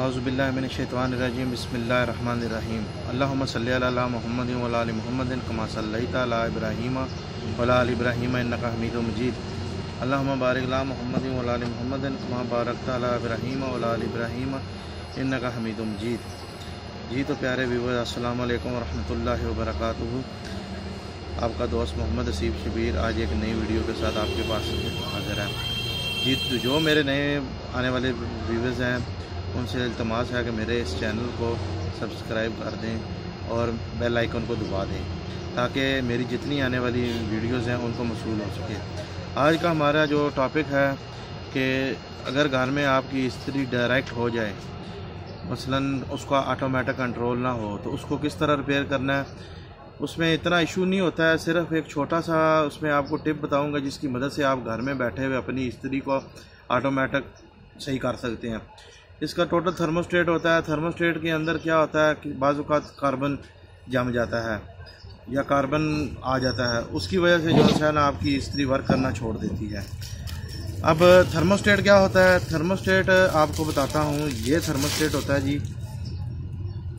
औज़ुबिल्लाहि मिनश्शैतानिर्रजीम बिस्मिल्लाहिर्रहमानिर्रहीम अल्लाहुम्मा सल्लि अला मुहम्मदिन व अला आलि मुहम्मदिन कमा सल्लैता अला इब्राहीम व अला आलि इब्राहीम इन्नका हमीदुम मजीद अल्लाहुम्मा बारिक अला मुहम्मदिन व अला आलि मुहम्मदिन कमा बारकता अला इब्राहीम व अला आलि इब्राहीम इन्नका हमीदुम मजीद। जी तो प्यारे व्यूअर्स, अस्सलामु अलैकुम व रहमतुल्लाहि व बरकातुहू। आपका दोस्त मोहम्मद असीफ शबीर आज एक नई वीडियो के साथ आपके पास हाजिर है। जी तो जो मेरे नए आने वाले व्यूअर्स हैं उनसे इल्तमास है कि मेरे इस चैनल को सब्सक्राइब कर दें और बेल आइकन को दबा दें ताकि मेरी जितनी आने वाली वीडियोज़ हैं उनको मसूल हो सके। आज का हमारा जो टॉपिक है कि अगर घर में आपकी इस्त्री डायरेक्ट हो जाए, मसलन उसका ऑटोमेटिक कंट्रोल ना हो, तो उसको किस तरह रिपेयर करना है। उसमें इतना इशू नहीं होता है, सिर्फ एक छोटा सा उसमें आपको टिप बताऊंगा जिसकी मदद से आप घर में बैठे हुए अपनी इस्त्री को ऑटोमेटिक सही कर सकते हैं। इसका टोटल थर्मोस्टेट होता है। थर्मोस्टेट के अंदर क्या होता है कि बाज़ औक़ात कार्बन जम जाता है या कार्बन आ जाता है, उसकी वजह से जो है ना आपकी इस्त्री वर्क करना छोड़ देती है। अब थर्मोस्टेट क्या होता है? थर्मोस्टेट आपको बताता हूँ। ये थर्मोस्टेट होता है जी,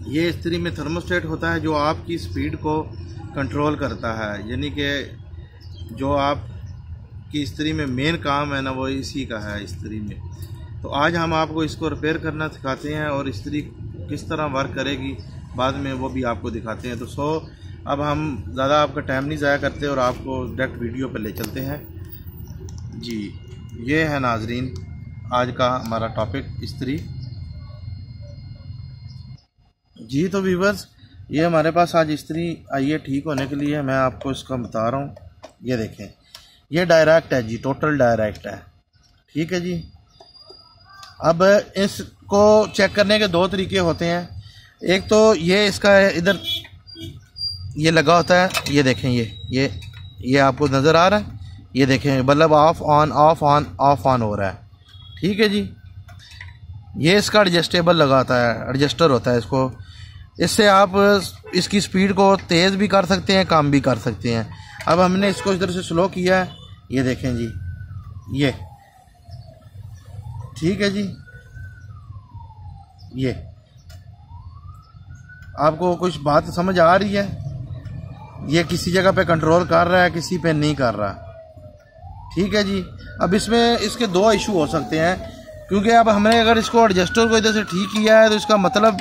ये इस्त्री में थर्मोस्टेट होता है जो आपकी स्पीड को कंट्रोल करता है, यानी कि जो आपकी इस्त्री में मेन काम है ना वो इसी का है इस्त्री में। तो आज हम आपको इसको रिपेयर करना सिखाते हैं और इस्त्री किस तरह वर्क करेगी बाद में वो भी आपको दिखाते हैं। तो अब हम ज़्यादा आपका टाइम नहीं ज़ाया करते और आपको डायरेक्ट वीडियो पर ले चलते हैं। जी ये है नाजरीन आज का हमारा टॉपिक इस्त्री। जी तो व्यूअर्स, ये हमारे पास आज इस्त्री आई है ठीक होने के लिए। मैं आपको इसका बता रहा हूँ। ये देखें, ये डायरेक्ट है जी, टोटल डायरेक्ट है, ठीक है जी। अब इसको चेक करने के दो तरीके होते हैं। एक तो ये इसका इधर ये लगा होता है, ये देखें, ये आपको नज़र आ रहा है, ये देखें bulb of on off on off on हो रहा है, ठीक है जी। ये इसका एडजस्टेबल लगा होता है, एडजस्टर होता है इसको। इससे आप इसकी स्पीड को तेज़ भी कर सकते हैं, कम भी कर सकते हैं। अब हमने इसको इधर से स्लो किया है, ये देखें जी, ये ठीक है जी। ये आपको कुछ बात समझ आ रही है? ये किसी जगह पे कंट्रोल कर रहा है, किसी पे नहीं कर रहा, ठीक है जी। अब इसमें इसके दो इशू हो सकते हैं, क्योंकि अब हमने अगर इसको एडजस्टर को इधर से ठीक किया है तो इसका मतलब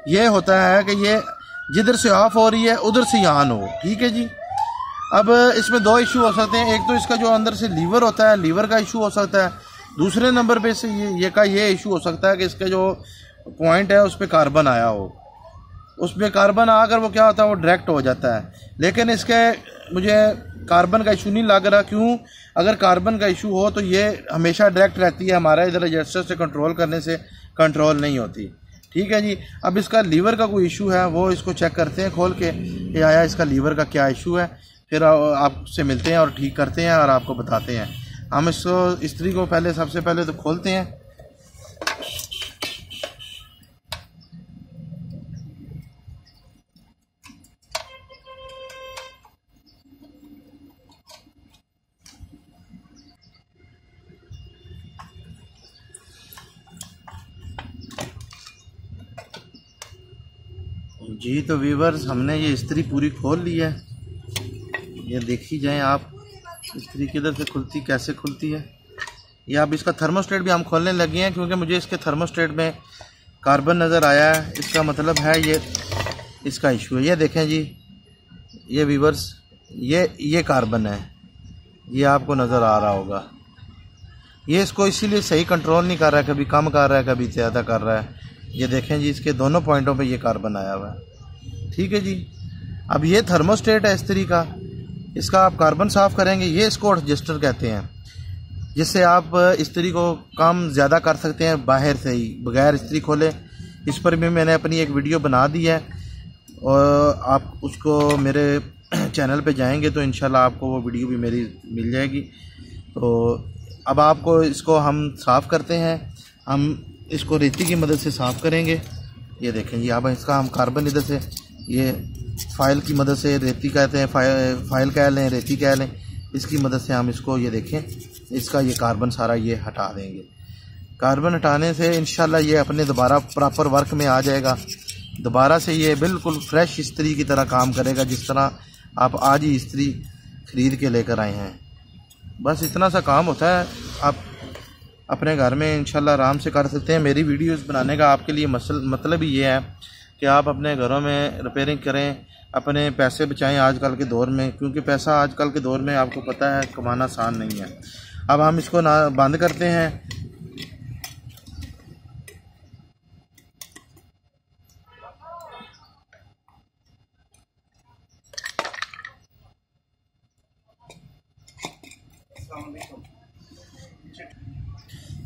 ये होता है कि ये जिधर से ऑफ हो रही है उधर से ऑन हो, ठीक है जी। अब इसमें दो इशू हो सकते हैं। एक तो इसका जो अंदर से लीवर होता है, लीवर का इशू हो सकता है। दूसरे नंबर पे से ये इशू हो सकता है कि इसका जो पॉइंट है उस पर कार्बन आया हो। उस पर कार्बन आकर वो क्या होता है, वो डायरेक्ट हो जाता है। लेकिन इसके मुझे कार्बन का इशू नहीं लग रहा। क्यों? अगर कार्बन का इशू हो तो ये हमेशा डायरेक्ट रहती है, हमारा इधर एडजस्टर से कंट्रोल करने से कंट्रोल नहीं होती, ठीक है जी। अब इसका लीवर का कोई इशू है, वो इसको चेक करते हैं खोल के कि आया इसका लीवर का क्या इशू है। फिर आपसे मिलते हैं और ठीक करते हैं और आपको बताते हैं। हम इसको इस्त्री को सबसे पहले तो खोलते हैं। जी तो व्यूअर्स, हमने ये इस्त्री पूरी खोल ली है। ये देखी जाए आप इस्त्री किधर से खुलती, कैसे खुलती है। ये अब इसका थर्मोस्टेट भी हम खोलने लगे हैं, क्योंकि मुझे इसके थर्मोस्टेट में कार्बन नज़र आया है। इसका मतलब है ये इसका इशू है। ये देखें जी, ये व्यूअर्स, ये कार्बन है, ये आपको नज़र आ रहा होगा। ये इसको इसीलिए सही कंट्रोल नहीं कर रहा है, कभी कम कर रहा है, कभी ज़्यादा कर रहा है। ये देखें जी, इसके दोनों पॉइंटों पे ये कार्बन आया हुआ है, ठीक है जी। अब ये थर्मोस्टेट है इस्त्री का, इसका आप कार्बन साफ़ करेंगे। ये इसको एडजस्टर कहते हैं, जिससे आप इस्त्री को कम ज़्यादा कर सकते हैं बाहर से ही, बगैर इस्त्री खोले। इस पर भी मैंने अपनी एक वीडियो बना दी है और आप उसको मेरे चैनल पे जाएंगे तो इंशाल्लाह आपको वो वीडियो भी मेरी मिल जाएगी। तो अब आपको इसको हम साफ़ करते हैं। हम इसको रेती की मदद से साफ़ करेंगे। ये देखें जी, अब इसका हम कार्बन इधर से ये फाइल की मदद से, रेती कहते हैं, फाइल कह लें, रेती कह लें, इसकी मदद से हम इसको, ये देखें, इसका ये कार्बन सारा ये हटा देंगे। कार्बन हटाने से इंशाल्लाह ये अपने दोबारा प्रॉपर वर्क में आ जाएगा। दोबारा से ये बिल्कुल फ्रेश इस्त्री की तरह काम करेगा, जिस तरह आप आज ही इस्त्री ख़रीद के लेकर आए हैं। बस इतना सा काम होता है, आप अपने घर में इंशाल्लाह आराम से कर सकते हैं। मेरी वीडियोस बनाने का आपके लिए मतलब ही ये है कि आप अपने घरों में रिपेयरिंग करें, अपने पैसे बचाएं आजकल के दौर में, क्योंकि पैसा आजकल के दौर में आपको पता है कमाना आसान नहीं है। अब हम इसको ना बंद करते हैं।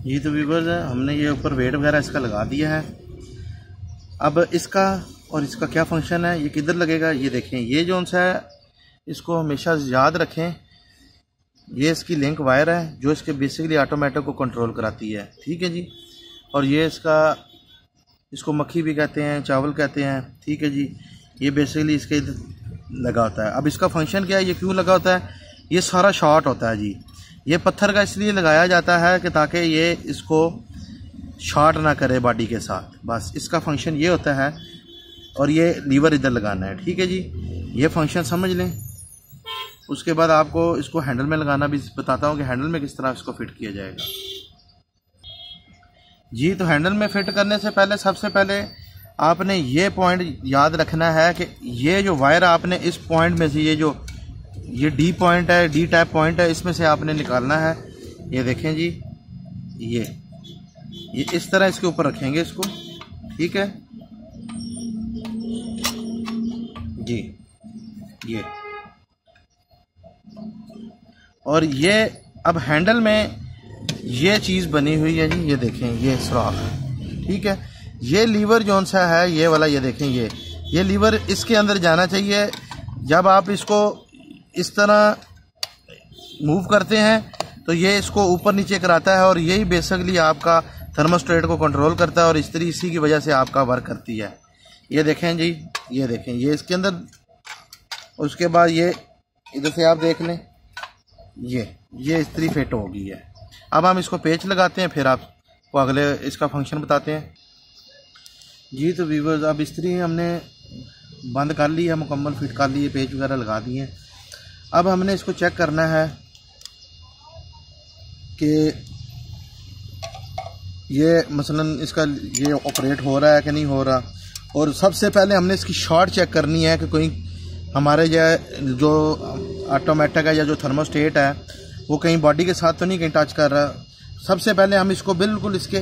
ये तो व्यूअर्स है, हमने ये ऊपर वेट वगैरह इसका लगा दिया है। अब इसका और इसका क्या फंक्शन है, ये किधर लगेगा, ये देखें। ये जो सा है इसको हमेशा याद रखें, ये इसकी लिंक वायर है जो इसके बेसिकली ऑटोमेटिक को कंट्रोल कराती है, ठीक है जी। और ये इसको मक्खी भी कहते हैं, चावल कहते हैं, ठीक है जी। ये बेसिकली इसके लगा होता है। अब इसका फंक्शन क्या है, ये क्यों लगा होता है, ये सारा शॉर्ट होता है जी। ये पत्थर का इसलिए लगाया जाता है कि ताकि ये इसको शॉर्ट ना करे बॉडी के साथ, बस इसका फंक्शन ये होता है। और ये लीवर इधर लगाना है, ठीक है जी। ये फंक्शन समझ लें। उसके बाद आपको इसको हैंडल में लगाना भी बताता हूँ कि हैंडल में किस तरह इसको फिट किया जाएगा जी। तो हैंडल में फिट करने से पहले सबसे पहले आपने ये पॉइंट याद रखना है कि ये जो वायर आपने इस पॉइंट में से ये डी पॉइंट है, डी टाइप पॉइंट है, इसमें से आपने निकालना है। ये देखें जी, ये इस तरह इसके ऊपर रखेंगे इसको, ठीक है जी। ये और ये अब हैंडल में ये चीज़ बनी हुई है जी, ये देखें, ये सुराख, ठीक है। ये लीवर जौन सा है ये वाला, ये देखें, ये लीवर इसके अंदर जाना चाहिए। जब आप इसको इस तरह मूव करते हैं तो ये इसको ऊपर नीचे कराता है और यही बेसिकली आपका थर्मोस्टेट को कंट्रोल करता है और इसी की वजह से आपका वर्क करती है। ये देखें जी, ये देखें, ये इसके अंदर। उसके बाद ये इधर से आप देख लें, ये इस्त्री फिट हो गई है। अब हम इसको पेच लगाते हैं, फिर आपको अगले इसका फंक्शन बताते हैं जी। तो व्यूअर्स, अब इस्त्री हमने बंद कर ली है, मुकम्मल फिट कर ली है, पेच वगैरह लगा दिए हैं। अब हमने इसको चेक करना है कि ये मसलन इसका ये ऑपरेट हो रहा है कि नहीं हो रहा। और सबसे पहले हमने इसकी शॉर्ट चेक करनी है कि कोई हमारे जो ऑटोमेटिक है या जो थर्मोस्टेट है वो कहीं बॉडी के साथ तो नहीं कहीं टच कर रहा। सबसे पहले हम इसको बिल्कुल इसके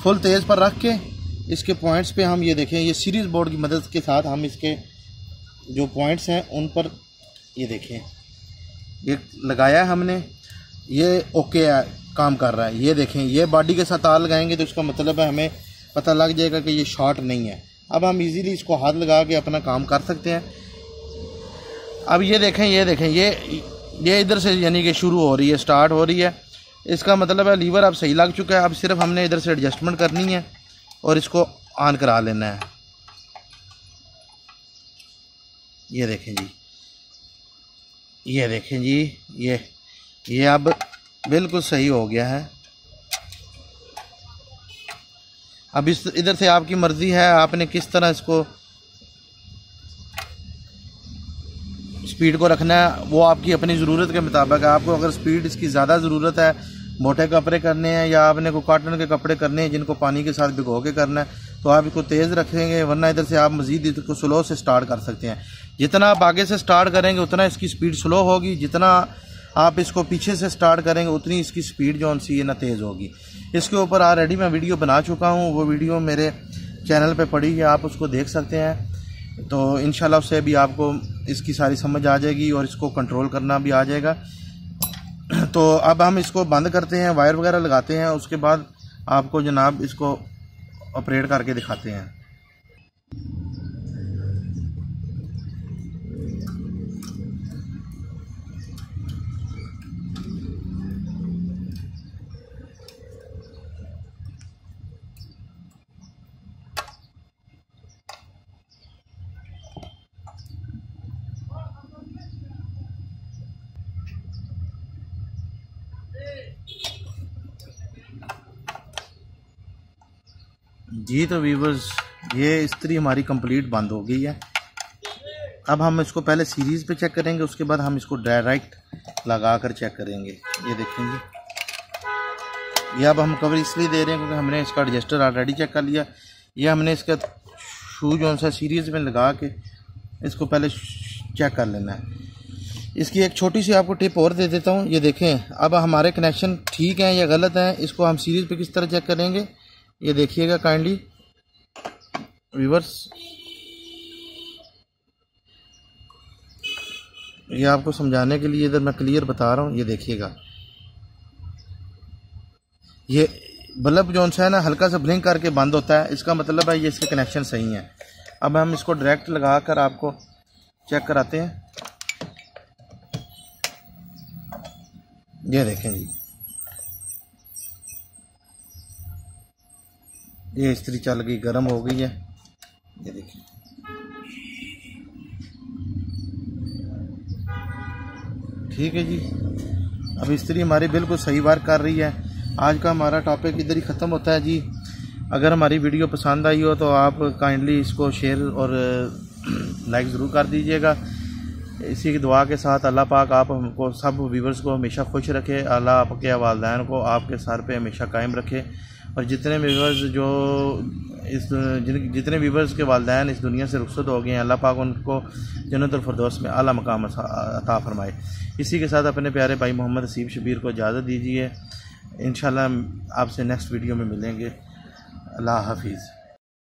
फुल तेज़ पर रख के इसके पॉइंट्स पे हम ये देखें, ये सीरीज बोर्ड की मदद के साथ हम इसके जो पॉइंट्स हैं उन पर ये देखें, ये लगाया है हमने, ये ओके है, काम कर रहा है। ये देखें, ये बॉडी के साथ तार लगाएंगे तो इसका मतलब है हमें पता लग जाएगा कि ये शॉर्ट नहीं है। अब हम इजीली इसको हाथ लगा के अपना काम कर सकते हैं। अब ये देखें, ये इधर से यानी कि शुरू हो रही है, स्टार्ट हो रही है। इसका मतलब है लीवर अब सही लग चुका है। अब सिर्फ हमने इधर से एडजस्टमेंट करनी है और इसको ऑन करा लेना है। ये देखें जी, ये देखें जी, ये अब बिल्कुल सही हो गया है। अब इस इधर से आपकी मर्ज़ी है, आपने किस तरह इसको स्पीड को रखना है, वो आपकी अपनी ज़रूरत के मुताबिक है। आपको अगर स्पीड इसकी ज़्यादा ज़रूरत है, मोटे कपड़े करने हैं या आपने को कॉटन के कपड़े करने हैं जिनको पानी के साथ भिगो के करना है, तो आप इसको तेज़ रखेंगे, वरना इधर से आप मज़ीद इसको स्लो से स्टार्ट कर सकते हैं। जितना आप आगे से स्टार्ट करेंगे उतना इसकी स्पीड स्लो होगी, जितना आप इसको पीछे से स्टार्ट करेंगे उतनी इसकी स्पीड जो सी है ना तेज़ होगी। इसके ऊपर ऑलरेडी मैं वीडियो बना चुका हूँ, वो वीडियो मेरे चैनल पे पड़ी है, आप उसको देख सकते हैं। तो इंशाल्लाह उससे भी आपको इसकी सारी समझ आ जाएगी और इसको कंट्रोल करना भी आ जाएगा। तो अब हम इसको बंद करते हैं, वायर वगैरह लगाते हैं, उसके बाद आपको जनाब इसको ऑपरेट करके दिखाते हैं। जी तो व्यूवर्स, ये इस्त्री हमारी कंप्लीट बंद हो गई है। अब हम इसको पहले सीरीज़ पे चेक करेंगे, उसके बाद हम इसको डायरेक्ट लगा कर चेक करेंगे। ये देखेंगे, ये अब हम कवर इसलिए दे रहे हैं क्योंकि हमने इसका एडजस्टर ऑलरेडी चेक कर लिया। ये हमने इसका शू जो सा सीरीज़ में लगा के इसको पहले चेक कर लेना है। इसकी एक छोटी सी आपको टिप और दे देता हूँ। ये देखें, अब हमारे कनेक्शन ठीक हैं या गलत हैं, इसको हम सीरीज़ पे किस तरह चेक करेंगे ये देखिएगा काइंडली व्यूअर्स। ये आपको समझाने के लिए इधर मैं क्लियर बता रहा हूँ। ये देखिएगा, ये बल्ब जो है ना हल्का सा ब्लिंक करके बंद होता है, इसका मतलब है ये इसके कनेक्शन सही हैं। अब हम इसको डायरेक्ट लगा कर आपको चेक कराते हैं। ये देखें जी, ये इस्त्री चल गई, गर्म हो गई है। ये देखें, ठीक है जी। अब इस्त्री हमारी बिल्कुल सही वर्क कर रही है। आज का हमारा टॉपिक इधर ही ख़त्म होता है जी। अगर हमारी वीडियो पसंद आई हो तो आप काइंडली इसको शेयर और लाइक ज़रूर कर दीजिएगा। इसी की दुआ के साथ अल्लाह पाक आप हमको सब व्यूवर्स को हमेशा खुश रखे। अल्लाह आपके वालिदैन को आपके सर पे हमेशा कायम रखे। और जितने व्यूवर्स जितने व्यूवर्स के वालिदैन इस दुनिया से रुखसत हो गए हैं, अल्लाह पाक उनको जन्नतुल फिरदौस में आला मकाम अता फरमाए। इसी के साथ अपने प्यारे भाई मोहम्मद हसीब शबीर को इजाज़त दीजिए। इंशाल्लाह आपसे नेक्स्ट वीडियो में मिलेंगे। अल्लाह हाफिज़।